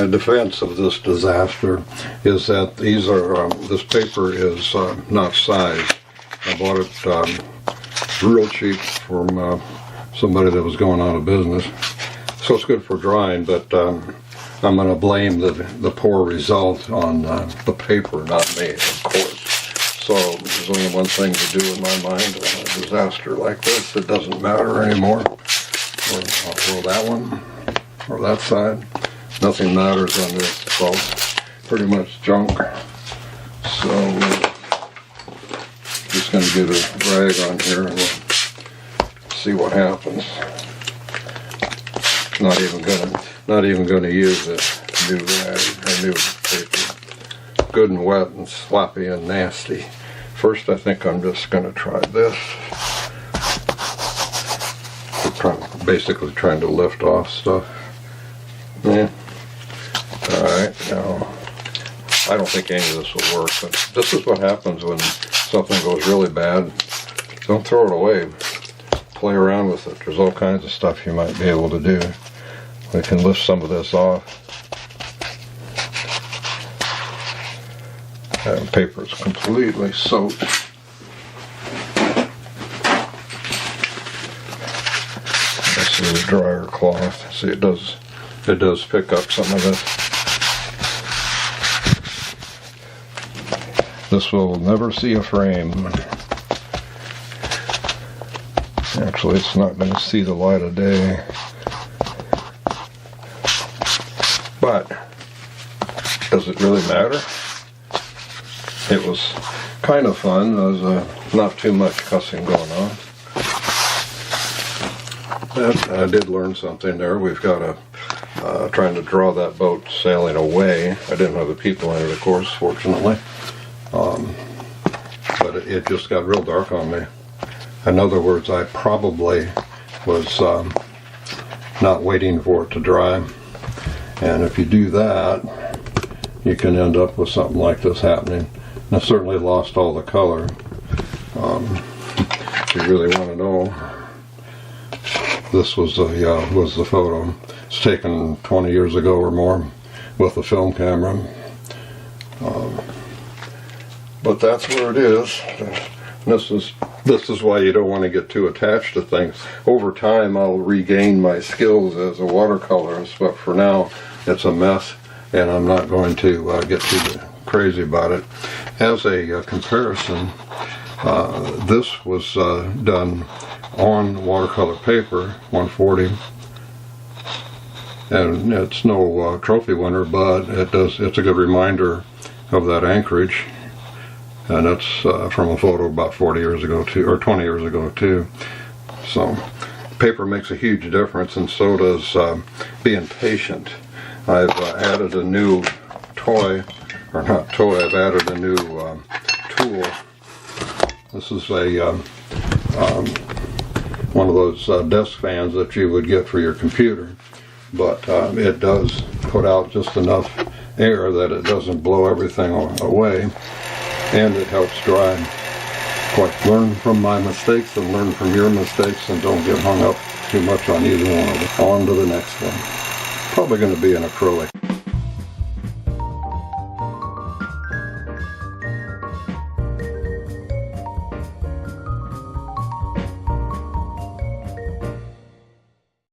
my defense of this disaster is that these are this paper is not sized. I bought it real cheap from somebody that was going out of business, so it's good for drying, but I'm going to blame the poor result on the paper, not me, of course. So there's only one thing to do in my mind: a disaster like this, it doesn't matter anymore. I'll throw that one or that side. Nothing matters on this. It's all pretty much junk. So just going to get a rag on here and we'll see what happens. Not even going to use this new rag or new paper. Good and wet and sloppy and nasty. First, I think I'm just going to try this. Basically trying to lift off stuff. Yeah. Alright, now I don't think any of this will work, but this is what happens when something goes really bad. Don't throw it away. Play around with it. There's all kinds of stuff you might be able to do. We can lift some of this off. That paper is completely soaked. This is a dryer cloth. See, it does pick up some of it. This will never see a frame. Actually, it's not going to see the light of day. But does it really matter? It was kind of fun. There was not too much cussing going on. I did learn something there. We've got trying to draw that boat sailing away. I didn't have the people in it, of course, fortunately. But it just got real dark on me. In other words, I probably was not waiting for it to dry. And if you do that, you can end up with something like this happening. And I certainly lost all the color. If you really want to know, this was the photo. It's taken 20 years ago or more with a film camera. But that's where it is. This is why you don't want to get too attached to things. Over time, I'll regain my skills as a watercolorist, but for now, it's a mess, and I'm not going to get too crazy about it. As a comparison, this was done on watercolor paper, 140, and it's no trophy winner, but it's a good reminder of that anchorage. And that's from a photo about 40 years ago too, or 20 years ago too. So paper makes a huge difference, and so does being patient. I've added a new toy, or not toy, I've added a new tool. This is a one of those desk fans that you would get for your computer, but it does put out just enough air that it doesn't blow everything away. And it helps dry. Quite learn from my mistakes and learn from your mistakes, and don't get hung up too much on either one of them. On to the next one. Probably going to be an acrylic.